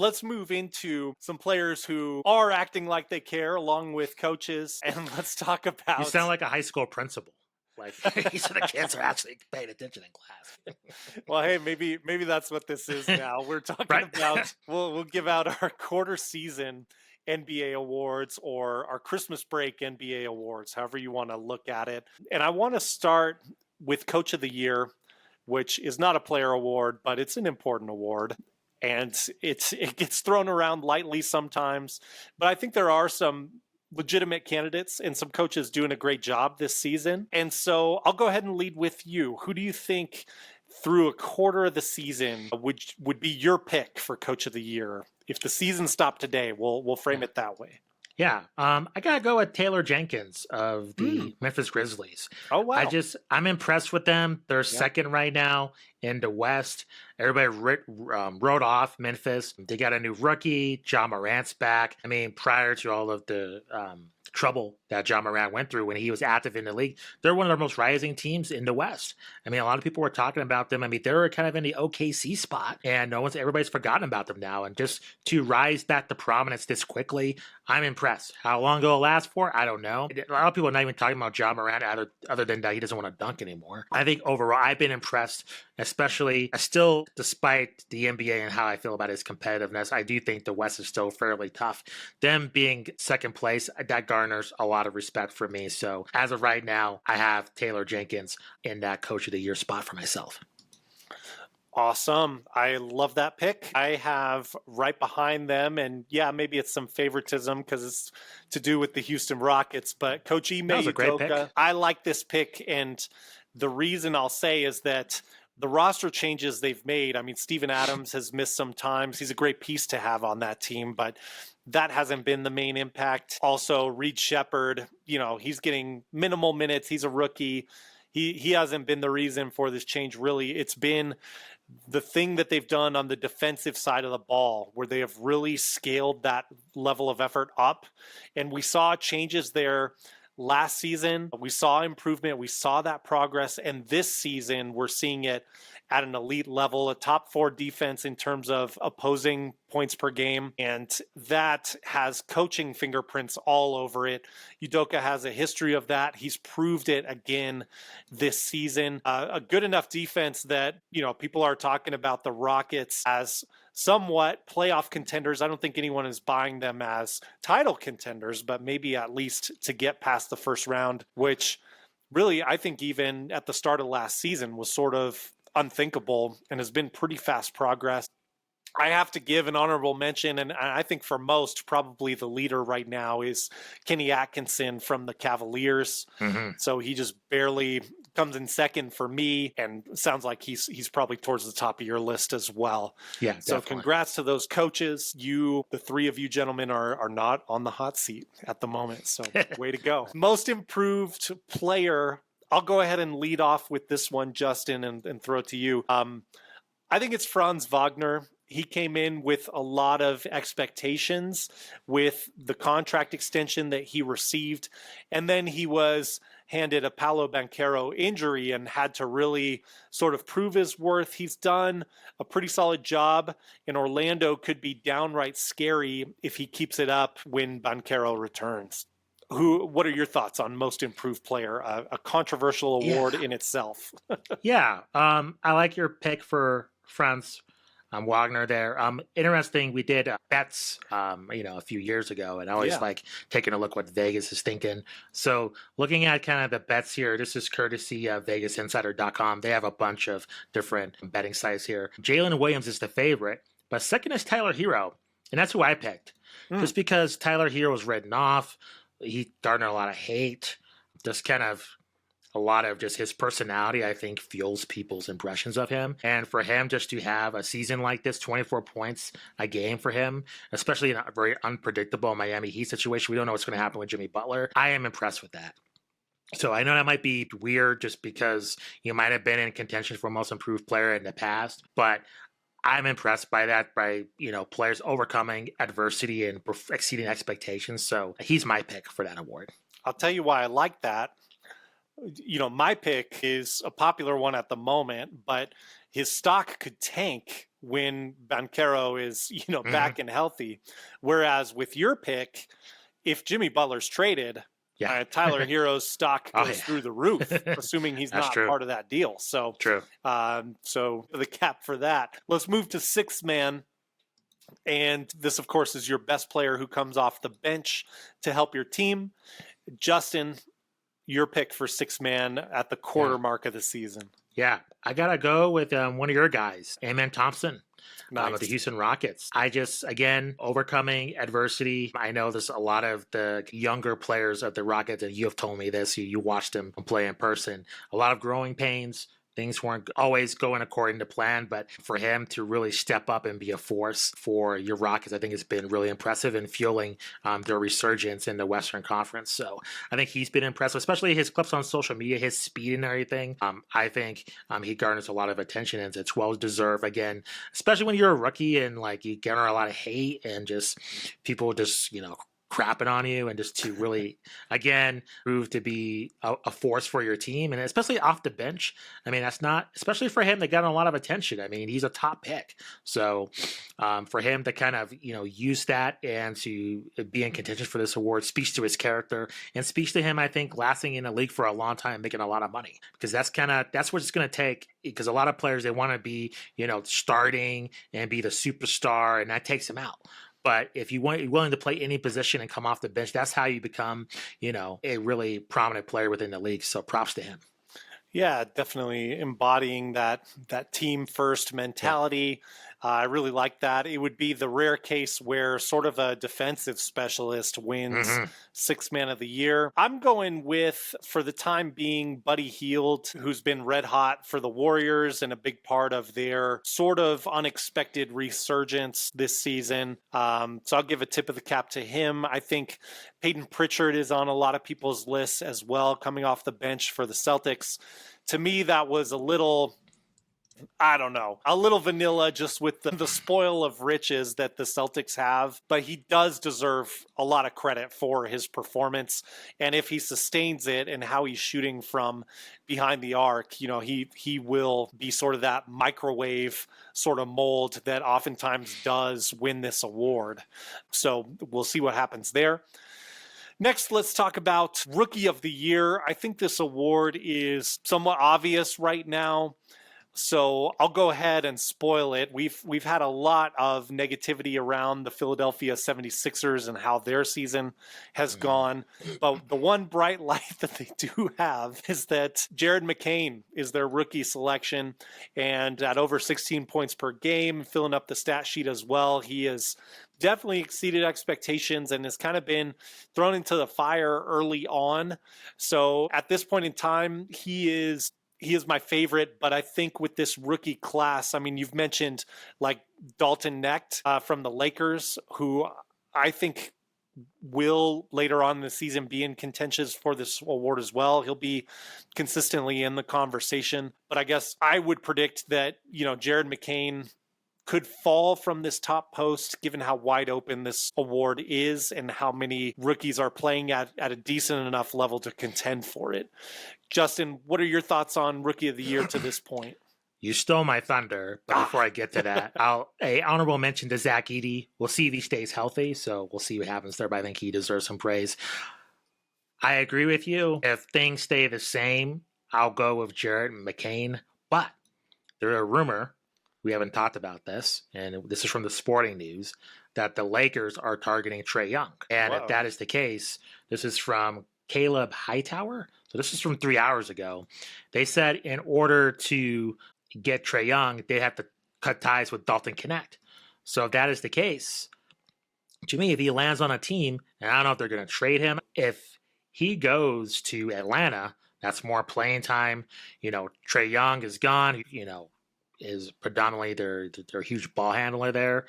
let's move into some players who are acting like they care along with coaches. And let's talk about... You sound like a high school principal. Like, these are the kids are actually paying attention in class. Well, hey, maybe that's what this is now. We're talking Right. about, we'll give out our quarter season NBA awards or our Christmas break NBA awards, however you want to look at it. And I want to start with Coach of the Year, which is not a player award, but it's an important award. And it gets thrown around lightly sometimes. But I think there are some legitimate candidates and some coaches doing a great job this season. And so I'll go ahead and lead with you. Who do you think through a quarter of the season would be your pick for Coach of the Year? If the season stopped today, we'll frame it that way. Yeah, I gotta go with Taylor Jenkins of the Memphis Grizzlies. Oh, wow. I'm impressed with them. They're second right now in the West. Everybody wrote off Memphis. They got a new rookie. Ja Morant's back. I mean, prior to all of the trouble that Ja Morant went through when he was active in the league, they're one of the most rising teams in the West. I mean, a lot of people were talking about them. I mean, they were kind of in the OKC spot, and everybody's forgotten about them now. And just to rise back to prominence this quickly, I'm impressed. How long it'll last for, I don't know. A lot of people are not even talking about Ja Morant other than that he doesn't want to dunk anymore. I think overall, I've been impressed, especially still, despite the NBA and how I feel about its competitiveness, I do think the West is still fairly tough. Them being second place, that garners a lot of respect for me. So as of right now, I have Taylor Jenkins in that Coach of the Year spot for myself. Awesome. I love that pick. I have right behind them, and yeah, maybe it's some favoritism because it's to do with the Houston Rockets, but Coach Ime Udoka, I like this pick, and the reason I'll say is that the roster changes they've made. I mean, Steven Adams has missed some times. He's a great piece to have on that team, but that hasn't been the main impact. Also, Reed Shepherd, he's getting minimal minutes. He's a rookie. He hasn't been the reason for this change, really. It's been the thing that they've done on the defensive side of the ball, where they have really scaled that level of effort up. And we saw changes there last season. We saw improvement. We saw that progress. And this season, we're seeing it at an elite level, a top 4 defense in terms of opposing points per game. And that has coaching fingerprints all over it. Udoka has a history of that. He's proved it again this season. A good enough defense that, people are talking about the Rockets as somewhat playoff contenders. I don't think anyone is buying them as title contenders, but maybe at least to get past the first round, which really, I think even at the start of last season was sort of unthinkable and has been pretty fast progress. I have to give an honorable mention, and I think for most, probably the leader right now is Kenny Atkinson from the Cavaliers. So he just barely comes in second for me, and sounds like he's probably towards the top of your list as well. Yeah. So definitely. Congrats to those coaches. The 3 of you gentlemen are not on the hot seat at the moment. So way to go. Most improved player. I'll go ahead and lead off with this one, Justin, and throw it to you. I think it's Franz Wagner. He came in with a lot of expectations with the contract extension that he received. And then he was handed a Paolo Banchero injury and had to really sort of prove his worth. He's done a pretty solid job, and Orlando could be downright scary if he keeps it up when Banchero returns. What are your thoughts on most improved player? A controversial award in itself. Yeah. I like your pick for Franz Wagner there. Interesting. We did bets, a few years ago, and I always like taking a look what Vegas is thinking. So looking at kind of the bets here, this is courtesy of VegasInsider.com. They have a bunch of different betting sites here. Jalen Williams is the favorite, but second is Tyler Hero, and that's who I picked. Just because Tyler Hero was written off. He garnered a lot of hate. Just kind of a lot of just his personality, I think, fuels people's impressions of him. And for him just to have a season like this, 24 points a game for him, especially in a very unpredictable Miami Heat situation, we don't know what's going to happen with Jimmy Butler. I am impressed with that. So I know that might be weird just because you might have been in contention for most improved player in the past, but I'm impressed by that, by, players overcoming adversity and exceeding expectations. So he's my pick for that award. I'll tell you why I like that. My pick is a popular one at the moment, but his stock could tank when Banchero is, back and healthy. Whereas with your pick, if Jimmy Butler's traded, Tyler Hero's stock goes through the roof, assuming he's not part of that deal. So so the cap for that. Let's move to sixth man. And this, of course, is your best player who comes off the bench to help your team. Justin, your pick for sixth man at the quarter mark of the season. Yeah, I got to go with one of your guys, Amen Thompson. Of the Houston Rockets. I just, again, overcoming adversity. I know there's a lot of the younger players of the Rockets, and you have told me this, you watched them play in person. A lot of growing pains. Things weren't always going according to plan, but for him to really step up and be a force for your Rockets, I think has been really impressive in fueling their resurgence in the Western Conference. So I think he's been impressive, especially his clips on social media, his speed and everything. I think he garners a lot of attention, and it's well deserved. Again, especially when you're a rookie and like you garner a lot of hate and just people just crapping on you, and just to really, again, prove to be a force for your team, and especially off the bench. I mean, that's not, especially for him, they got a lot of attention. I mean, he's a top pick. So for him to kind of, use that and to be in contention for this award speaks to his character and speaks to him, I think, lasting in the league for a long time, making a lot of money, because that's what it's going to take, because a lot of players, they want to be, starting and be the superstar, and that takes him out. But if you're willing to play any position and come off the bench, that's how you become, a really prominent player within the league. So props to him. Yeah, definitely embodying that team first mentality. I really like that. It would be the rare case where sort of a defensive specialist wins sixth man of the year. I'm going with, for the time being, Buddy Hield, who's been red hot for the Warriors and a big part of their sort of unexpected resurgence this season. So I'll give a tip of the cap to him. I think Peyton Pritchard is on a lot of people's lists as well, coming off the bench for the Celtics. To me, that was a little vanilla, just with the spoil of riches that the Celtics have. But he does deserve a lot of credit for his performance. And if he sustains it and how he's shooting from behind the arc, he will be sort of that microwave sort of mold that oftentimes does win this award. So we'll see what happens there. Next, let's talk about Rookie of the Year. I think this award is somewhat obvious right now, so I'll go ahead and spoil it. We've had a lot of negativity around the Philadelphia 76ers and how their season has gone. But the one bright light that they do have is that Jared McCain is their rookie selection. And at over 16 points per game, filling up the stat sheet as well, he has definitely exceeded expectations and has kind of been thrown into the fire early on. So at this point in time, he is my favorite, but I think with this rookie class, I mean, you've mentioned like Dalton Knecht from the Lakers, who I think will later on in the season be in contention for this award as well. He'll be consistently in the conversation, but I guess I would predict that, Jared McCain could fall from this top post given how wide open this award is and how many rookies are playing at a decent enough level to contend for it. Justin, what are your thoughts on Rookie of the Year to this point? You stole my thunder, but before I get to that, honorable mention to Zach Edey. We'll see if he stays healthy, so we'll see what happens there, but I think he deserves some praise. I agree with you. If things stay the same, I'll go with Jared McCain, but there's a rumor, we haven't talked about this, and this is from the Sporting News, that the Lakers are targeting Trae Young. And if that is the case, this is from Caleb Hightower. So this is from 3 hours ago. They said in order to get Trae Young, they have to cut ties with Dalton Knecht. So if that is the case, to me, if he lands on a team, and I don't know if they're going to trade him, if he goes to Atlanta, that's more playing time. Trae Young is gone, is predominantly their huge ball handler there.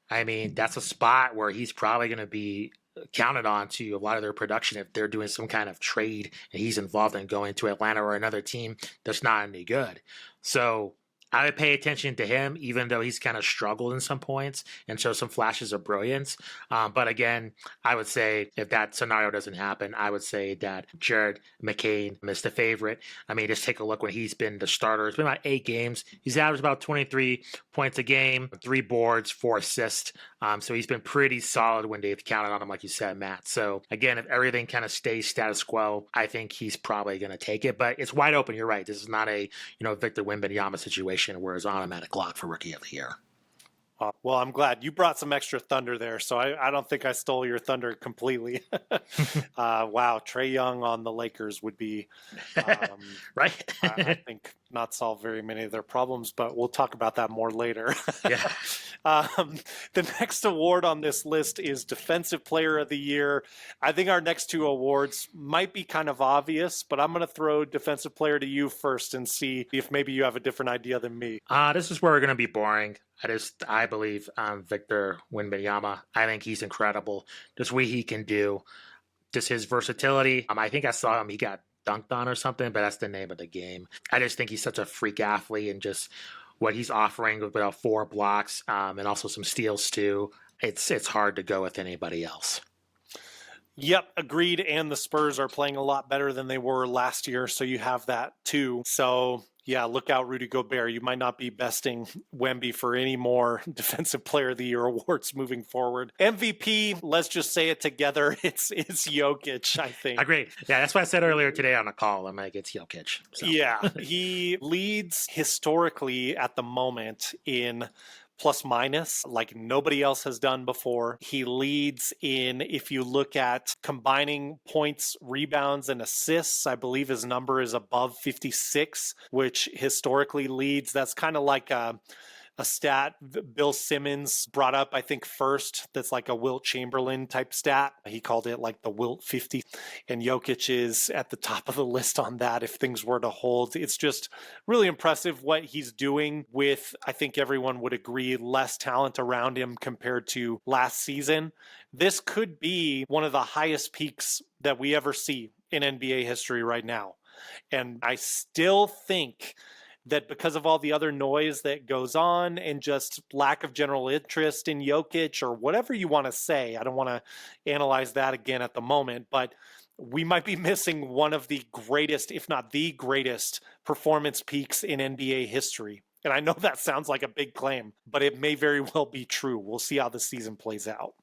I mean, that's a spot where he's probably going to be counted on to a lot of their production if they're doing some kind of trade and he's involved in going to Atlanta or another team that's not any good. So I would pay attention to him, even though he's kind of struggled in some points and show some flashes of brilliance. But again, I would say if that scenario doesn't happen, I would say that Jared McCain is the favorite. I mean, just take a look when he's been the starter. It's been about 8 games. He's averaged about 23 points a game, 3 boards, 4 assists. So he's been pretty solid when they've counted on him, like you said, Matt. So again, if everything kind of stays status quo, I think he's probably going to take it. But it's wide open. You're right. This is not a Victor Wembanyama situation where it's automatic lock for Rookie of the Year. Well, I'm glad you brought some extra thunder there, so I don't think I stole your thunder completely. Wow, Trae Young on the Lakers would be right. I think not solve very many of their problems, but we'll talk about that more later. Yeah. The next award on this list is Defensive Player of the Year. I think our next 2 awards might be kind of obvious, but I'm going to throw Defensive Player to you first and see if maybe you have a different idea than me. This is where we're going to be boring. I believe Victor Wembanyama. I think he's incredible. Just what he can do, just his versatility. I think I saw him. He got dunked on or something, but that's the name of the game. I just think he's such a freak athlete, and just what he's offering with about 4 blocks and also some steals too. It's hard to go with anybody else. Yep, agreed. And the Spurs are playing a lot better than they were last year, so you have that too. So yeah, look out, Rudy Gobert. You might not be besting Wemby for any more Defensive Player of the Year awards moving forward. MVP, let's just say it together. It's Jokic, I think. Agreed. Yeah, that's what I said earlier today on the call. I'm like, it's Jokic. So. Yeah, he leads historically at the moment in plus minus like nobody else has done before. He leads in, if you look at combining points, rebounds, and assists, I believe his number is above 56, which historically leads. That's kind of like a stat Bill Simmons brought up, I think, first. That's like a Wilt Chamberlain type stat. He called it like the Wilt 50. And Jokic is at the top of the list on that if things were to hold. It's just really impressive what he's doing with, I think everyone would agree, less talent around him compared to last season. This could be one of the highest peaks that we ever see in NBA history right now. And I still think that because of all the other noise that goes on and just lack of general interest in Jokic or whatever you want to say, I don't want to analyze that again at the moment, but we might be missing one of the greatest, if not the greatest, performance peaks in NBA history. And I know that sounds like a big claim, but it may very well be true. We'll see how the season plays out.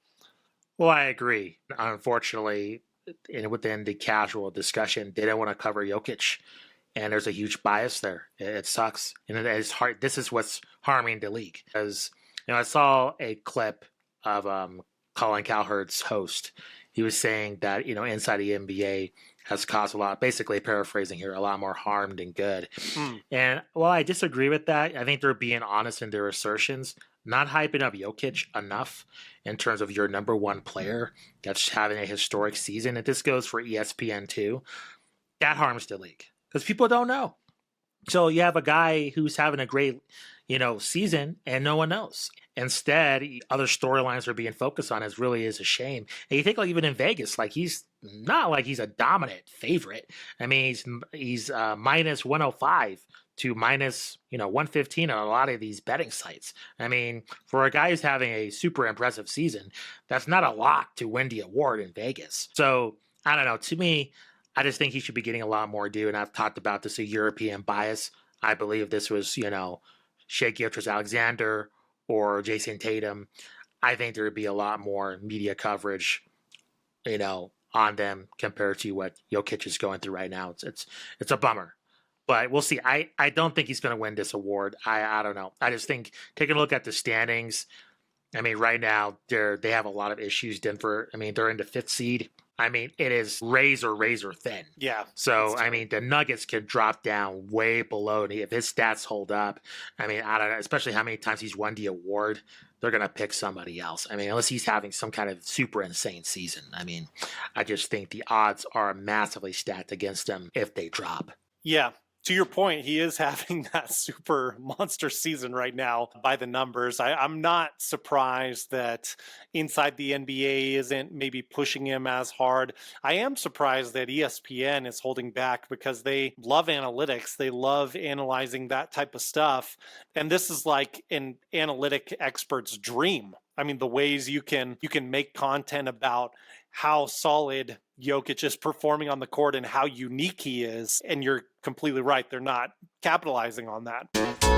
Well, I agree. Unfortunately, within the casual discussion, they don't want to cover Jokic. And there's a huge bias there. It sucks. And it's hard. This is what's harming the league. Because, I saw a clip of Colin Cowherd's host. He was saying that, inside the NBA has caused a lot, basically paraphrasing here, a lot more harm than good. And while I disagree with that, I think they're being honest in their assertions, not hyping up Jokic enough in terms of your number one player that's having a historic season. And this goes for ESPN too. That harms the league. Because people don't know. So you have a guy who's having a great, season and no one knows. Instead, other storylines are being focused on. It really is a shame. And you think even in Vegas, he's not like he's a dominant favorite. I mean, he's minus 105 to minus 115 on a lot of these betting sites. I mean, for a guy who's having a super impressive season, that's not a lock to win the award in Vegas. So I don't know. To me, I just think he should be getting a lot more due, and I've talked about this, a European bias. I believe this was, Shai Gilgeous-Alexander or Jason Tatum. I think there would be a lot more media coverage, on them compared to what Jokic is going through right now. It's a bummer, but we'll see. I don't think he's going to win this award. I don't know. I just think taking a look at the standings, I mean, right now they have a lot of issues. Denver, I mean, they're in the 5th seed. I mean, it is razor thin. Yeah. So, I mean, the Nuggets can drop down way below. If his stats hold up, I mean, I don't know, especially how many times he's won the award, they're going to pick somebody else. I mean, unless he's having some kind of super insane season. I mean, I just think the odds are massively stacked against him if they drop. Yeah. to your point, he is having that super monster season right now by the numbers. I'm not surprised that Inside the NBA isn't maybe pushing him as hard. I am surprised that ESPN is holding back because they love analytics. They love analyzing that type of stuff. And this is like an analytic expert's dream. I mean, the ways you can make content about how solid Jokic is performing on the court and how unique he is. And you're completely right. They're not capitalizing on that.